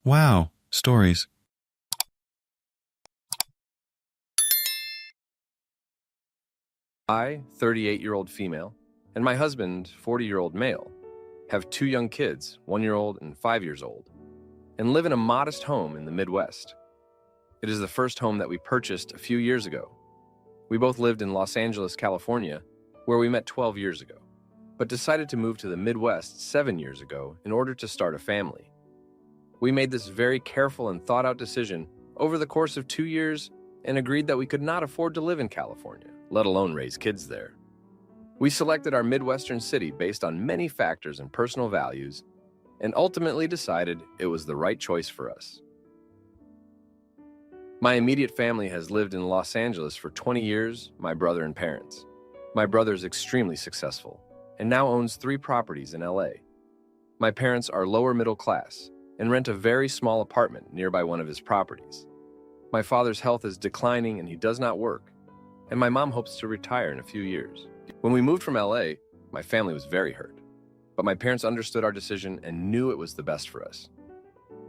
Wow, stories. I, 38-year-old female, and my husband, 40-year-old male, have two young kids, 1-year-old and 5 years old, and live in a modest home in the Midwest. It is the first home that we purchased a few years ago. We both lived in Los Angeles, California, where we met 12 years ago, but decided to move to the Midwest 7 years ago in order to start a family. We made this very careful and thought-out decision over the course of 2 years and agreed that we could not afford to live in California, let alone raise kids there. We selected our Midwestern city based on many factors and personal values, and ultimately decided it was the right choice for us. My immediate family has lived in Los Angeles for 20 years, my brother and parents. My brother is extremely successful and now owns 3 properties in LA. My parents are lower middle class and rent a very small apartment nearby one of his properties. My father's health is declining and he does not work, and my mom hopes to retire in a few years. When we moved from LA, my family was very hurt, but my parents understood our decision and knew it was the best for us.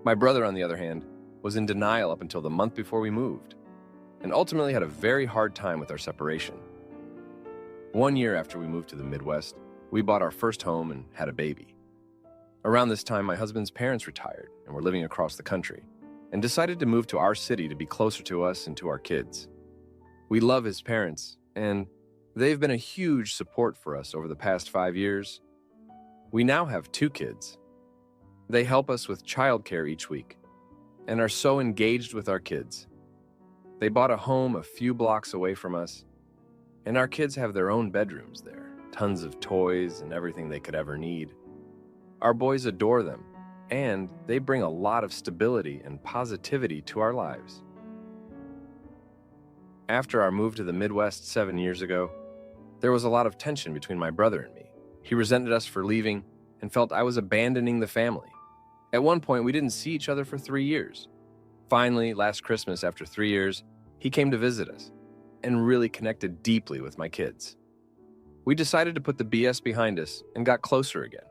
My brother, on the other hand, was in denial up until the month before we moved, and ultimately had a very hard time with our separation. 1 year after we moved to the Midwest, we bought our first home and had a baby. Around this time, my husband's parents retired and were living across the country, and decided to move to our city to be closer to us and to our kids. We love his parents, and they've been a huge support for us over the past 5 years. We now have 2 kids. They help us with childcare each week and are so engaged with our kids. They bought a home a few blocks away from us, and our kids have their own bedrooms there, tons of toys and everything they could ever need. Our boys adore them, and they bring a lot of stability and positivity to our lives. After our move to the Midwest 7 years ago, there was a lot of tension between my brother and me. He resented us for leaving and felt I was abandoning the family. At one point, we didn't see each other for 3 years. Finally, last Christmas, after 3 years, he came to visit us and really connected deeply with my kids. We decided to put the BS behind us and got closer again.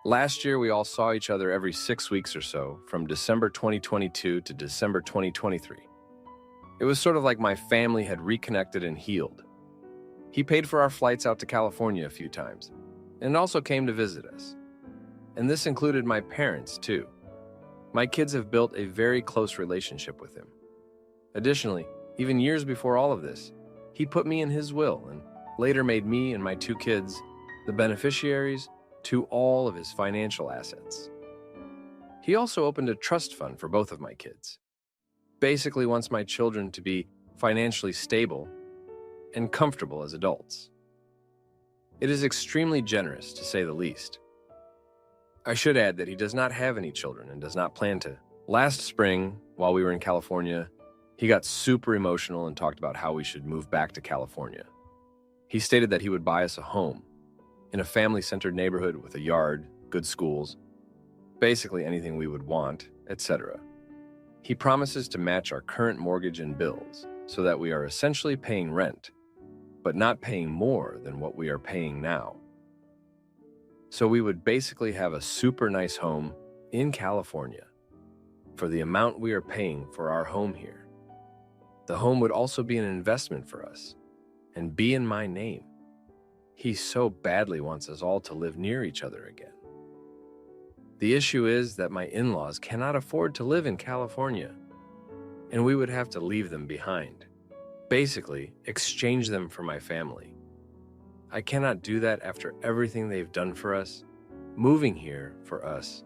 Last year, we all saw each other every 6 weeks or so, from December 2022 to December 2023. It was sort of like my family had reconnected and healed. He paid for our flights out to California a few times, and also came to visit us. And this included my parents, too. My kids have built a very close relationship with him. Additionally, even years before all of this, he put me in his will and later made me and my 2 kids the beneficiaries to all of his financial assets. He also opened a trust fund for both of my kids. Basically wants my children to be financially stable and comfortable as adults. It is extremely generous, to say the least. I should add that he does not have any children and does not plan to. Last spring, while we were in California, he got super emotional and talked about how we should move back to California. He stated that he would buy us a home in a family-centered neighborhood with a yard, good schools, basically anything we would want, etc. He promises to match our current mortgage and bills so that we are essentially paying rent, but not paying more than what we are paying now. So we would basically have a super nice home in California for the amount we are paying for our home here. The home would also be an investment for us and be in my name. He so badly wants us all to live near each other again. The issue is that my in-laws cannot afford to live in California, and we would have to leave them behind. Basically, exchange them for my family. I cannot do that after everything they've done for us, moving here for us,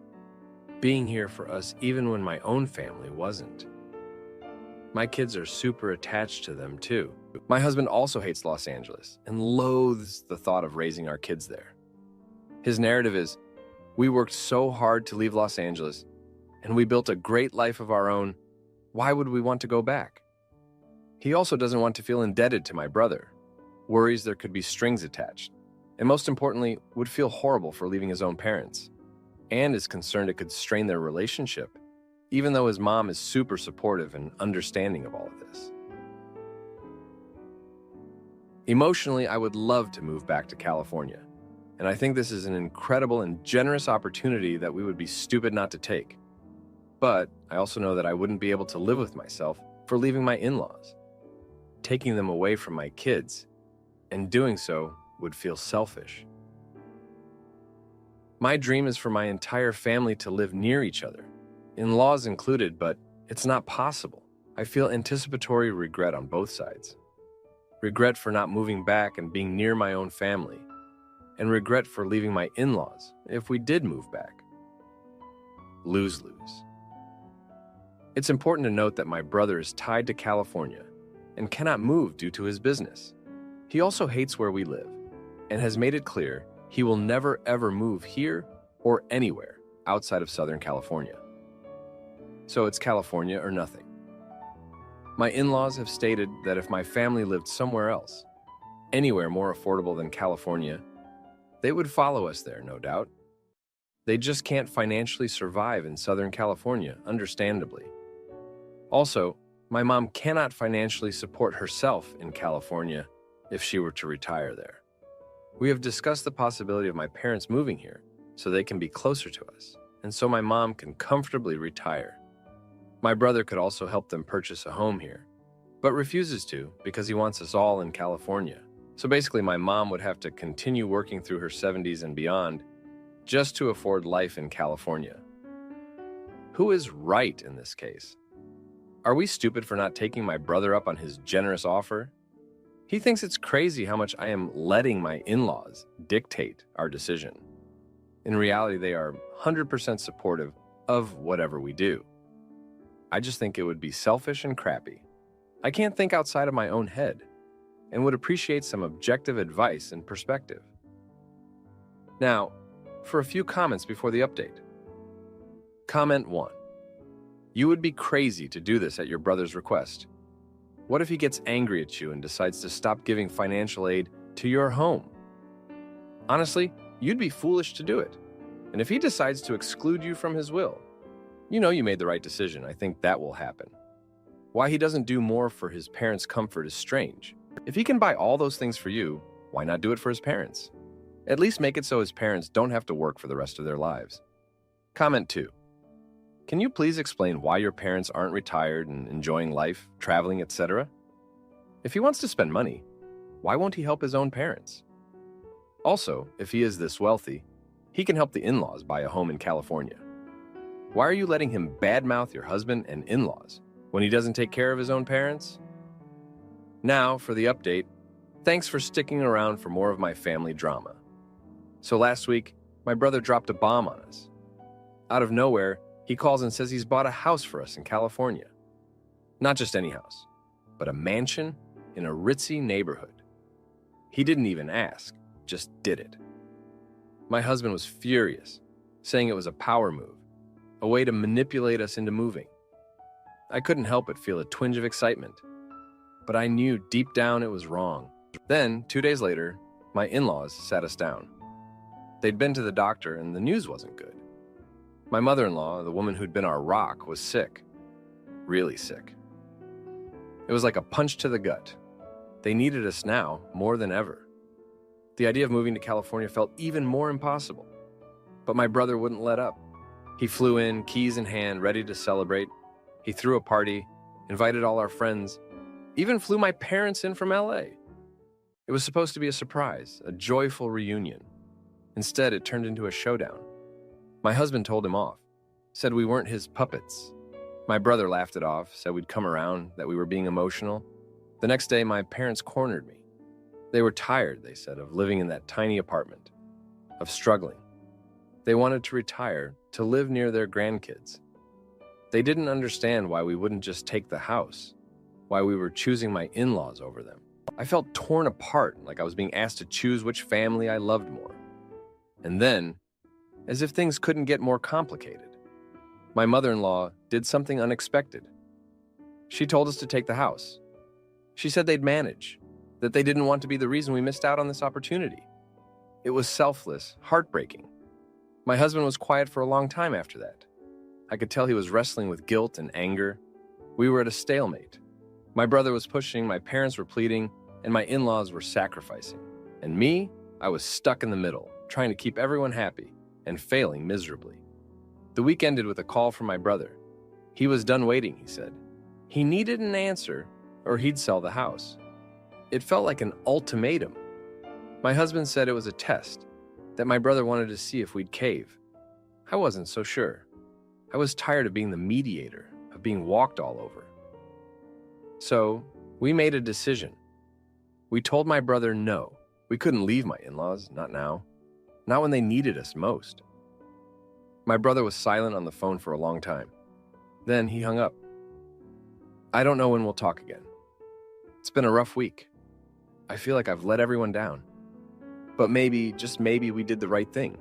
being here for us even when my own family wasn't. My kids are super attached to them too. My husband also hates Los Angeles and loathes the thought of raising our kids there. His narrative is, we worked so hard to leave Los Angeles, and we built a great life of our own. Why would we want to go back? He also doesn't want to feel indebted to my brother, worries there could be strings attached, and most importantly, would feel horrible for leaving his own parents, and is concerned it could strain their relationship, even though his mom is super supportive and understanding of all of this. Emotionally, I would love to move back to California, and I think this is an incredible and generous opportunity that we would be stupid not to take. But I also know that I wouldn't be able to live with myself for leaving my in-laws. Taking them away from my kids, and doing so would feel selfish. My dream is for my entire family to live near each other, in-laws included, but it's not possible. I feel anticipatory regret on both sides. Regret for not moving back and being near my own family, and regret for leaving my in-laws if we did move back. Lose-lose. It's important to note that my brother is tied to California and cannot move due to his business. He also hates where we live and has made it clear he will never ever move here or anywhere outside of Southern California. So it's California or nothing. My in-laws have stated that if my family lived somewhere else, anywhere more affordable than California, they would follow us there, no doubt. They just can't financially survive in Southern California, understandably. Also, my mom cannot financially support herself in California if she were to retire there. We have discussed the possibility of my parents moving here so they can be closer to us, and so my mom can comfortably retire. My brother could also help them purchase a home here, but refuses to because he wants us all in California. So basically, my mom would have to continue working through her 70s and beyond just to afford life in California. Who is right in this case? Are we stupid for not taking my brother up on his generous offer? He thinks it's crazy how much I am letting my in-laws dictate our decision. In reality, they are 100% supportive of whatever we do. I just think it would be selfish and crappy. I can't think outside of my own head and would appreciate some objective advice and perspective. Now, for a few comments before the update. Comment 1. You would be crazy to do this at your brother's request. What if he gets angry at you and decides to stop giving financial aid to your home? Honestly, you'd be foolish to do it. And if he decides to exclude you from his will, you know you made the right decision. I think that will happen. Why he doesn't do more for his parents' comfort is strange. If he can buy all those things for you, why not do it for his parents? At least make it so his parents don't have to work for the rest of their lives. Comment 2. Can you please explain why your parents aren't retired and enjoying life, traveling, etc.? If he wants to spend money, why won't he help his own parents? Also, if he is this wealthy, he can help the in-laws buy a home in California. Why are you letting him badmouth your husband and in-laws when he doesn't take care of his own parents? Now, for the update, thanks for sticking around for more of my family drama. So last week, my brother dropped a bomb on us. Out of nowhere, he calls and says he's bought a house for us in California. Not just any house, but a mansion in a ritzy neighborhood. He didn't even ask, just did it. My husband was furious, saying it was a power move, a way to manipulate us into moving. I couldn't help but feel a twinge of excitement, but I knew deep down it was wrong. Then, 2 days later, my in-laws sat us down. They'd been to the doctor and the news wasn't good. My mother-in-law, the woman who'd been our rock, was sick. Really sick. It was like a punch to the gut. They needed us now more than ever. The idea of moving to California felt even more impossible. But my brother wouldn't let up. He flew in, keys in hand, ready to celebrate. He threw a party, invited all our friends, even flew my parents in from LA. It was supposed to be a surprise, a joyful reunion. Instead, it turned into a showdown. My husband told him off, said we weren't his puppets. My brother laughed it off, said we'd come around, that we were being emotional. The next day, my parents cornered me. They were tired, they said, of living in that tiny apartment, of struggling. They wanted to retire, to live near their grandkids. They didn't understand why we wouldn't just take the house, why we were choosing my in-laws over them. I felt torn apart, like I was being asked to choose which family I loved more. And then, as if things couldn't get more complicated, my mother-in-law did something unexpected. She told us to take the house. She said they'd manage, that they didn't want to be the reason we missed out on this opportunity. It was selfless, heartbreaking. My husband was quiet for a long time after that. I could tell he was wrestling with guilt and anger. We were at a stalemate. My brother was pushing, my parents were pleading, and my in-laws were sacrificing. And me, I was stuck in the middle, trying to keep everyone happy and failing miserably. The week ended with a call from my brother, He was done waiting, he said. He needed an answer, or he'd sell the house. It felt like an ultimatum. My husband said it was a test, that my brother wanted to see if we'd cave. I wasn't so sure. I was tired of being the mediator, of being walked all over. So, we made a decision. We told my brother no. We couldn't leave my in-laws, not now. Not when they needed us most. My brother was silent on the phone for a long time. Then he hung up. I don't know when we'll talk again. It's been a rough week. I feel like I've let everyone down. But maybe, just maybe, we did the right thing.